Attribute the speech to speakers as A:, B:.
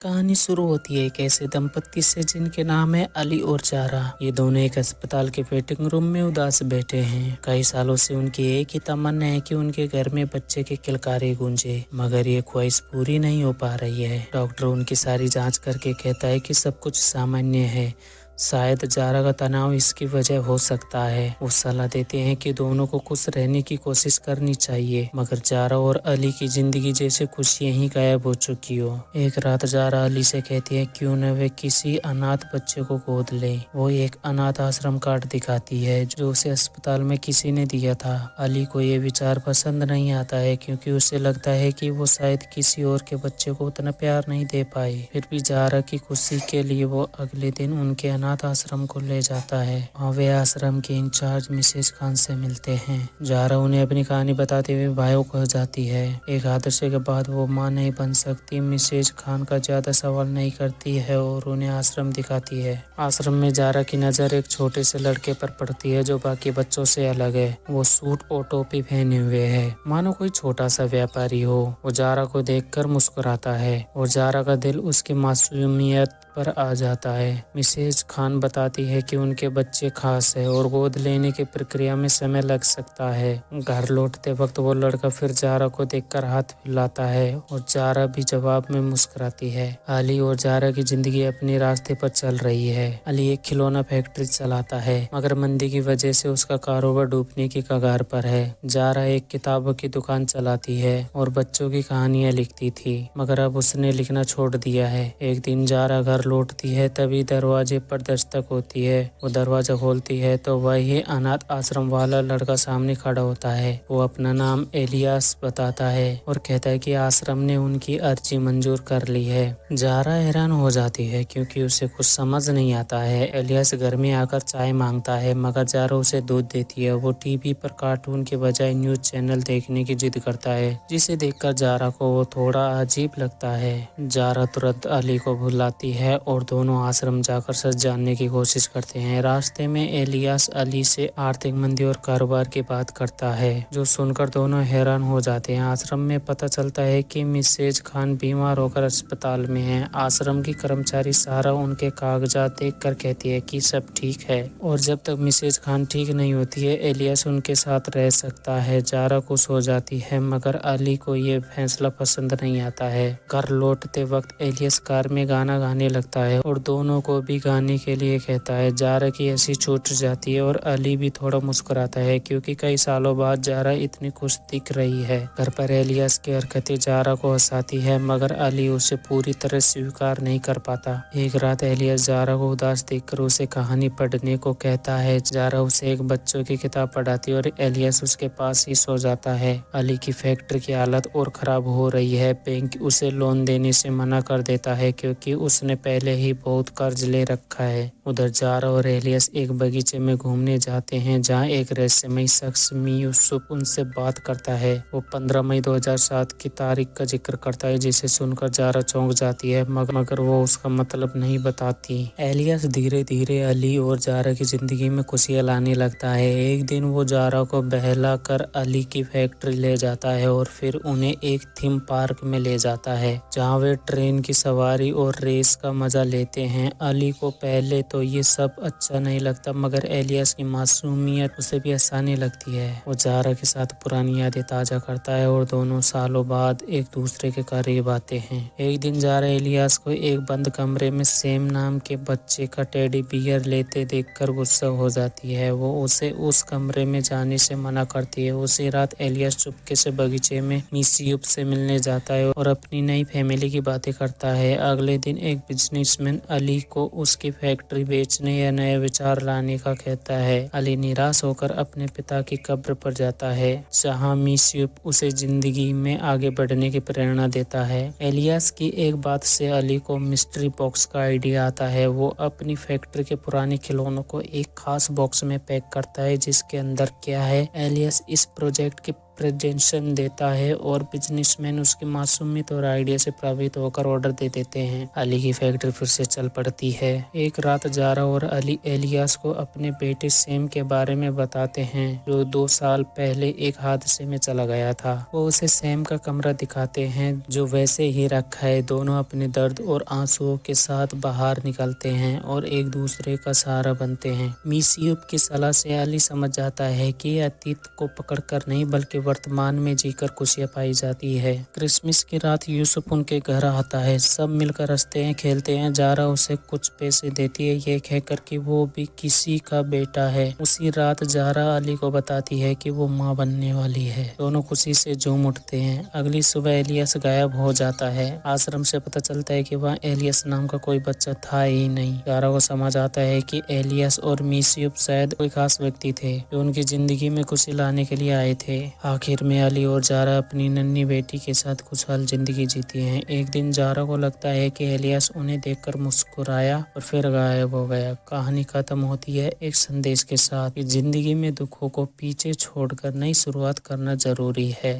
A: कहानी शुरू होती है एक ऐसे दंपत्ति से जिनके नाम है अली और जारा। ये दोनों एक अस्पताल के वेटिंग रूम में उदास बैठे हैं। कई सालों से उनकी एक ही तमन्ना है कि उनके घर में बच्चे के किलकारे गूंजे, मगर ये ख्वाहिश पूरी नहीं हो पा रही है। डॉक्टर उनकी सारी जांच करके कहता है कि सब कुछ सामान्य है, शायद जारा का तनाव इसकी वजह हो सकता है। वो सलाह देते हैं कि दोनों को खुश रहने की कोशिश करनी चाहिए, मगर जारा और अली की जिंदगी जैसे खुशियां ही गायब हो चुकी हो। एक रात जारा अली से कहती है क्यों न वे किसी अनाथ बच्चे को गोद ले। वो एक अनाथ आश्रम कार्ड दिखाती है जो उसे अस्पताल में किसी ने दिया था। अली को ये विचार पसंद नहीं आता है क्योंकि उसे लगता है कि वो शायद किसी और के बच्चे को उतना प्यार नहीं दे पाए। फिर भी जारा की खुशी के लिए वो अगले दिन उनके अनाथ आश्रम को ले जाता है। वहाँ वे आश्रम के इंचार्ज मिसेज खान से मिलते हैं। जारा उन्हें अपनी कहानी बताते हुए भावुक हो जाती है। एक हादसे के बाद वो मां नहीं बन सकती। मिसेज खान का ज्यादा सवाल नहीं करती है और उन्हें आश्रम दिखाती है। आश्रम में जारा की नजर एक छोटे से लड़के पर पड़ती है जो बाकी बच्चों से अलग है। वो सूट और टोपी पहने हुए है, मानो कोई छोटा सा व्यापारी हो। वो जारा को देखकर मुस्कुराता है और जारा का दिल उसकी मासूमियत पर आ जाता है। मिसेज खान बताती है कि उनके बच्चे खास है और गोद लेने की प्रक्रिया में समय लग सकता है। घर लौटते वक्त वो लड़का फिर जारा को देखकर हाथ हिलाता है और जारा भी जवाब में मुस्कुराती है। अली और जारा की जिंदगी अपने रास्ते पर चल रही है। अली एक खिलौना फैक्ट्री चलाता है, मगर मंदी की वजह से उसका कारोबार डूबने की कगार पर है। जारा एक किताबों की दुकान चलाती है और बच्चों की कहानियां लिखती थी, मगर अब उसने लिखना छोड़ दिया है। एक दिन जारा घर लौटती है, तभी दरवाजे पर दस्तक होती है। वो दरवाजा खोलती है तो वही अनाथ आश्रम वाला लड़का सामने खड़ा होता है। वो अपना नाम एलियास बताता है और कहता है कि आश्रम ने उनकी अर्जी मंजूर कर ली है। जारा हैरान हो जाती है क्योंकि उसे कुछ समझ नहीं आता है। एलियास घर में आकर चाय मांगता है, मगर जारा उसे दूध देती है। वो टीवी पर कार्टून के बजाय न्यूज चैनल देखने की जिद करता है, जिसे देखकर जारा को वो थोड़ा अजीब लगता है। जारा तुरंत अली को बुलाती है और दोनों आश्रम जाकर सच जानने की कोशिश करते हैं। रास्ते में एलियास अली से आर्थिक मंदी और कारोबार की बात करता है, जो सुनकर दोनों हैरान हो जाते हैं। आश्रम में पता चलता है कि मिसेज खान बीमार होकर अस्पताल में हैं। आश्रम की कर्मचारी सारा उनके कागजात देखकर कहती है कि सब ठीक है और जब तक मिसेज खान ठीक नहीं होती है एलियास उनके साथ रह सकता है। जारा खुश हो जाती है, मगर अली को ये फैसला पसंद नहीं आता है। घर लौटते वक्त एलियास कार में गाना गाने लगता है और दोनों को भी गाने के लिए कहता है। जारा की हंसी छूट जाती है और अली भी थोड़ा मुस्कुराता है क्योंकि कई सालों बाद जारा इतनी खुश दिख रही है। घर पर एलियास की हरकतें जारा को हंसाती है, मगर अली उसे पूरी तरह स्वीकार नहीं कर पाता। एक रात एलियास जारा को उदास देखकर उसे कहानी पढ़ने को कहता है। जारा उसे एक बच्चों की किताब पढ़ाती है और एलियास उसके पास ही सो जाता है। अली की फैक्ट्री की हालत और खराब हो रही है। बैंक उसे लोन देने से मना कर देता है क्योंकि उसने पहले ही बहुत कर्ज ले रखा है। उधर जारा और एलियास एक बगीचे में घूमने जाते हैं जहां एक रहस्यमयी शख्स यूसुफ उनसे बात करता है। वो 15 मई 2007 की तारीख का जिक्र करता है, जिसे सुनकर जारा चौंक जाती है, मगर वो उसका मतलब नहीं बताती। एलियास धीरे धीरे अली और जारा की जिंदगी में खुशियां लाने लगता है। एक दिन वो जारा को बहला कर अली की फैक्ट्री ले जाता है और फिर उन्हें एक थीम पार्क में ले जाता है जहाँ वे ट्रेन की सवारी और रेस का मजा लेते हैं। अली को पहले तो ये सब अच्छा नहीं लगता, मगर एलियास की मासूमियत उसे भी आसानी लगती है। वो जारा के साथ पुरानी यादें ताजा करता है और दोनों सालों बाद एक दूसरे के करीब आते हैं। एक दिन जारा एलियास को एक बंद कमरे में सेम नाम के बच्चे का टेडी बियर लेते देखकर गुस्सा हो जाती है। वो उसे उस कमरे में जाने से मना करती है। उसी रात एलियास चुपके से बगीचे में मिस यूप से मिलने जाता है और अपनी नई फैमिली की बातें करता है। अगले दिन एक बिजनेसमैन अली को उसकी फैक्ट्री बेचने या नए विचार लाने का कहता है। अली निराश होकर अपने पिता की कब्र पर जाता है जहाँ मिस यूप उसे जिंदगी में आगे बढ़ने की प्रेरणा देता है। एलियास की एक बात से अली को मिस्ट्री बॉक्स का आइडिया आता है। वो अपनी फैक्ट्री के पुराने खिलौनों को एक खास बॉक्स में पैक करता है जिसके अंदर क्या है। एलियास इस प्रोजेक्ट की प्रेजेंटेशन देता है और बिजनेसमैन उसकी मासूमियत और आइडिया से प्रभावित होकर ऑर्डर दे देते हैं। अली की फैक्ट्री फिर से चल पड़ती है। एक रात जारा और अली एलियास को अपने बेटे सैम के बारे में बताते हैं जो 2 साल पहले एक हादसे में चला गया था। वो उसे सैम का कमरा दिखाते हैं जो वैसे ही रखा है। दोनों अपने दर्द और आंसुओं के साथ बाहर निकलते हैं और एक दूसरे का सहारा बनते हैं। मिस यूब की सलाह से अली समझ जाता है कि अतीत को पकड़कर नहीं बल्कि वर्तमान में जीकर खुशियां पाई जाती है। क्रिसमस की रात यूसुफ उनके घर आता है। सब मिलकर हंसते हैं, खेलते हैं। जारा उसे कुछ पैसे देती है ये कहकर कि वो भी किसी का बेटा है। उसी रात जारा अली को बताती है कि वो माँ बनने वाली है। दोनों खुशी से झूम उठते हैं। अगली सुबह एलियस गायब हो जाता है। आश्रम से पता चलता है कि वहाँ एलियस नाम का कोई बच्चा था ही नहीं। जारा को समझ आता है कि एलियस और मिस यूब शायद कोई खास व्यक्ति थे जो उनकी जिंदगी में खुशी लाने के लिए आए थे। आखिर में अली और जारा अपनी नन्ही बेटी के साथ खुशहाल जिंदगी जीती हैं। एक दिन जारा को लगता है कि एलियस उन्हें देखकर मुस्कुराया और फिर गायब हो गया। कहानी खत्म होती है एक संदेश के साथ कि जिंदगी में दुखों को पीछे छोड़कर नई शुरुआत करना जरूरी है।